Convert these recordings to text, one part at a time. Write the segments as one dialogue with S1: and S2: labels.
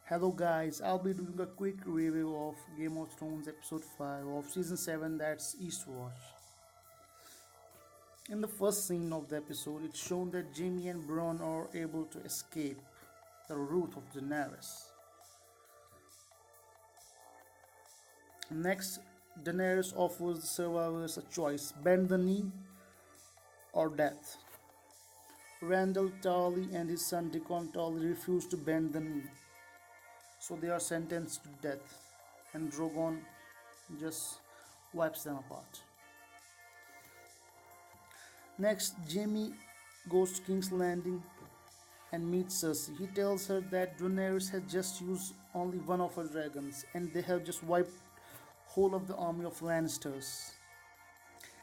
S1: Hello guys, I'll be doing a quick review of Game of Thrones episode 5 of season 7, that's Eastwatch. In the first scene of the episode, it's shown that Jaime and Bronn are able to escape the wrath of Daenerys. Next, Daenerys offers the survivors a choice: bend the knee or death. Randall Tarly and his son Dickon Tarly refuse to bend the knee, so they are sentenced to death, and Drogon just wipes them apart. Next, Jaime goes to King's Landing and meets Cersei. He tells her that Daenerys has just used only one of her dragons and they have just wiped whole of the army of Lannisters.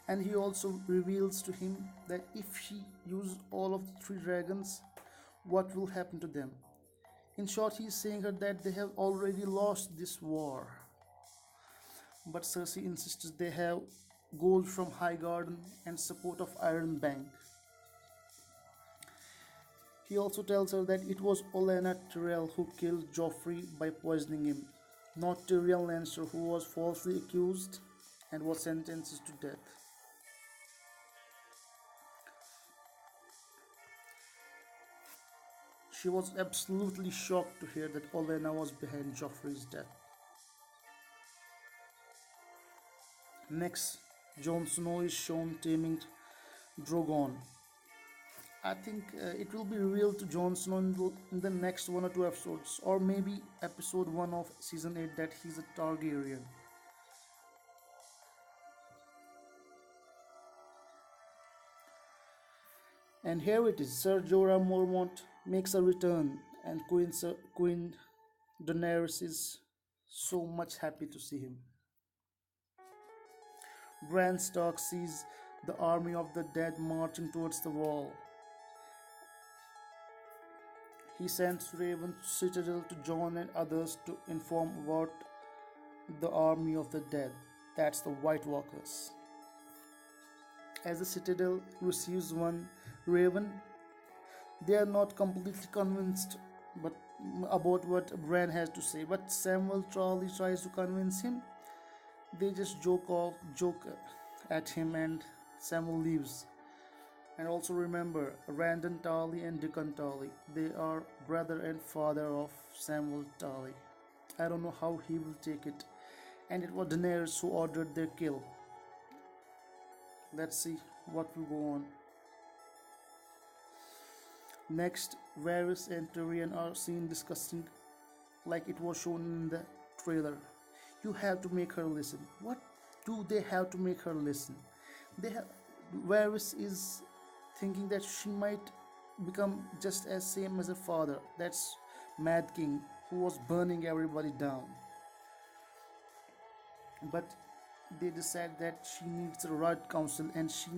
S1: And he also reveals to him that if she uses all of the three dragons, what will happen to them. In short, he is saying her that they have already lost this war. But Cersei insists they have gold from Highgarden and support of Iron Bank. He also tells her that it was Olenna Tyrell who killed Joffrey by poisoning him, not Tyrion Lannister, who was falsely accused and was sentenced to death. She was absolutely shocked to hear that Olenna was behind Joffrey's death. Next, Jon Snow is shown taming Drogon. I think it will be revealed to Jon Snow in the next one or two episodes, or maybe episode 1 of season 8, that he's a Targaryen. And here it is: Sir Jorah Mormont makes a return, and Queen Daenerys is so much happy to see him. Bran Stark sees the army of the dead marching towards the wall. He sends Raven to Citadel to Jon and others to inform about the army of the dead, that's the White Walkers. As the Citadel receives one Raven, they are not completely convinced but about what Bran has to say, but Samuel Tarly tries to convince him. They just joke at him, and Samuel leaves. And also remember, Randon Tarly and Dickon Tarly, they are brother and father of Samuel Tarly. I don't know how he will take it. And it was Daenerys who ordered their kill. Let's see what will go on. Next, Varys and Tyrion are seen discussing like it was shown in the trailer. You have to make her listen. What do they have to make her listen? Varys is thinking that she might become just as same as her father. That's Mad King, who was burning everybody down. But they decide that she needs the right counsel and she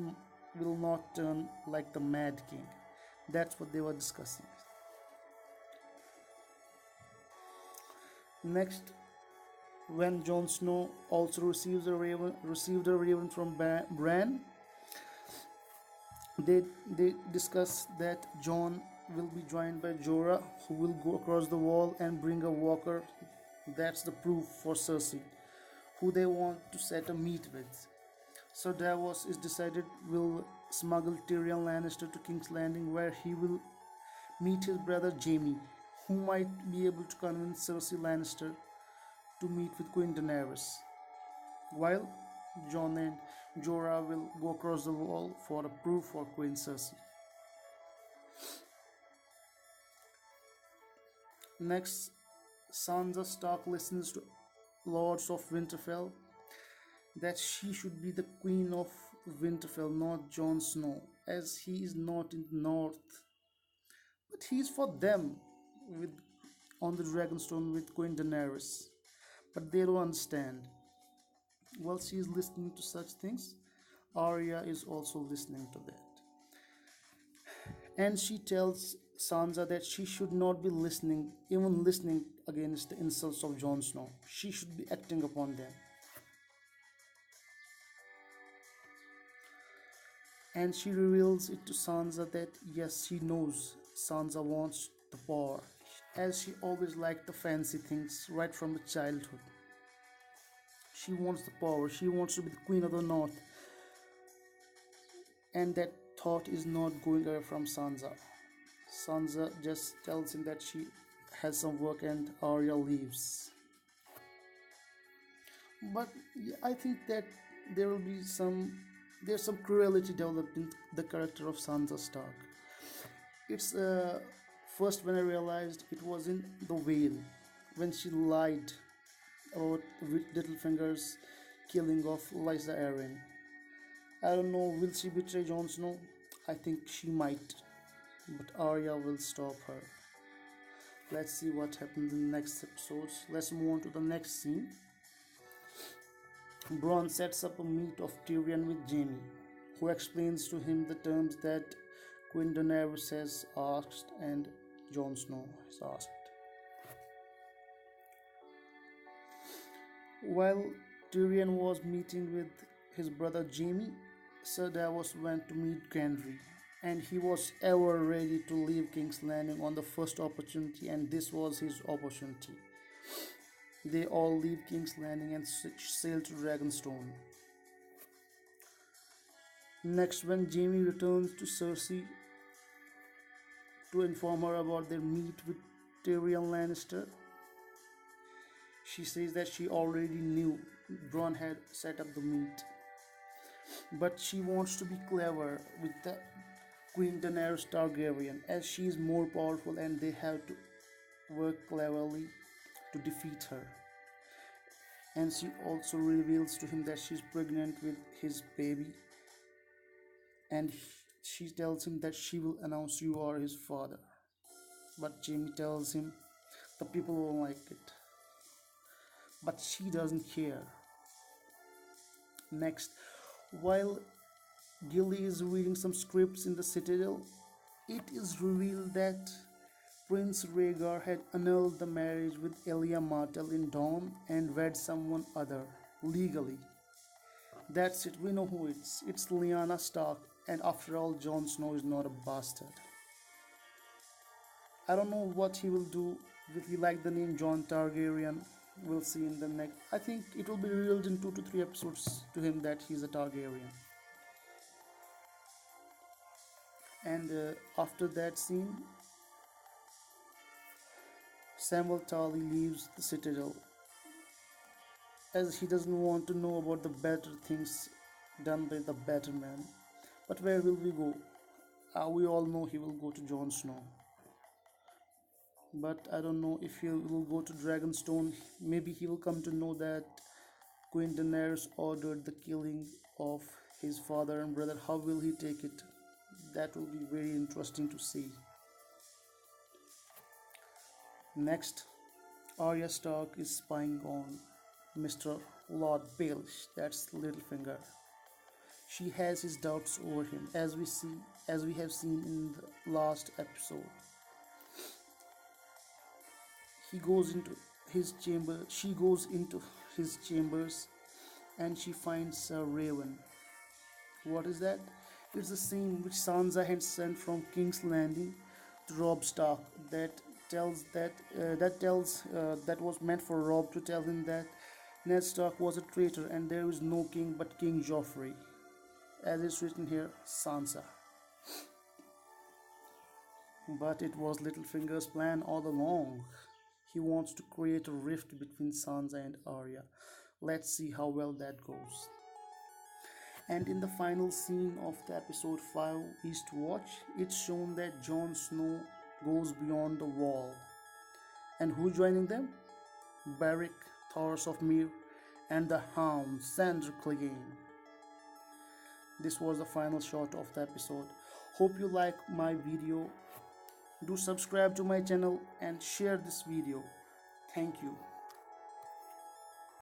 S1: will not turn like the Mad King. That's what they were discussing. Next, when Jon Snow also received a raven from Bran, they discuss that Jon will be joined by Jorah, who will go across the wall and bring a walker. That's the proof for Cersei, who they want to set a meet with. So Davos is decided will smuggle Tyrion Lannister to King's Landing, where he will meet his brother Jaime, who might be able to convince Cersei Lannister to meet with Queen Daenerys, while Jon and Jorah will go across the wall for a proof for Queen Cersei. Next, Sansa Stark listens to Lords of Winterfell that she should be the Queen of Winterfell, not Jon Snow, as he is not in the north. But he is for them with on the Dragonstone with Queen Daenerys. But they don't understand. While she is listening to such things, Arya is also listening to that. And she tells Sansa that she should not be even listening against the insults of Jon Snow. She should be acting upon them. And she reveals it to Sansa that yes, she knows Sansa wants the power. as she always liked the fancy things right from the childhood. She wants the power, she wants to be the queen of the north, and that thought is not going away from Sansa. Sansa just tells him that she has some work and Arya leaves. But yeah, I think that there will be there's some cruelty developed in the character of Sansa Stark. It's first when I realized it was in the Vale when she lied about Littlefinger's killing of Lysa Arryn. I don't know, will she betray Jon Snow? I think she might, but Arya will stop her. Let's see what happens in the next episodes. Let's move on to the next scene. Bronn sets up a meet of Tyrion with Jaime, who explains to him the terms that Queen Daenerys has asked and Jon Snow has asked. While Tyrion was meeting with his brother Jaime, Sir Davos went to meet Gendry, and he was ever ready to leave King's Landing on the first opportunity, and this was his opportunity. They all leave King's Landing and sail to Dragonstone. Next, when Jaime returns to Cersei to inform her about their meet with Tyrion Lannister, she says that she already knew Bronn had set up the meet, but she wants to be clever with the Queen Daenerys Targaryen, as she is more powerful and they have to work cleverly to defeat her. And she also reveals to him that she's pregnant with his baby, and she tells him that she will announce you are his father. But Jaime tells him the people won't like it, but she doesn't care. Next, while Gilly is reading some scripts in the Citadel, it is revealed that Prince Rhaegar had annulled the marriage with Elia Martell in Dawn and wed someone other, legally. That's it, we know who it's. It's Lyanna Stark, and after all, Jon Snow is not a bastard. I don't know what he will do. Will he like the name Jon Targaryen? We'll see in the next. I think it will be revealed in 2 to 3 episodes to him that he's a Targaryen. And after that scene, Samuel Tarly leaves the Citadel as he doesn't want to know about the better things done by the better man. But where will we go? We all know he will go to Jon Snow. But I don't know if he will go to Dragonstone. Maybe he will come to know that Queen Daenerys ordered the killing of his father and brother. How will he take it? That will be very interesting to see. Next, Arya Stark is spying on Mr. Lord Baelish, that's Littlefinger. She has his doubts over him, as we have seen in the last episode. He goes into his chamber. She goes into his chambers, and she finds a raven. What is that? It's the same which Sansa had sent from King's Landing to Robb Stark. That was meant for Robb to tell him that Ned Stark was a traitor and there is no king but King Joffrey. As it's written here, Sansa. But it was Littlefinger's plan all along. He wants to create a rift between Sansa and Arya. Let's see how well that goes. And in the final scene of the episode 5 Eastwatch, it's shown that Jon Snow goes beyond the wall. And who joining them? Beric, Thoros of Myr, and the Hound, Sandor Clegane. This was the final shot of the episode. Hope you like my video. Do subscribe to my channel and share this video. Thank you.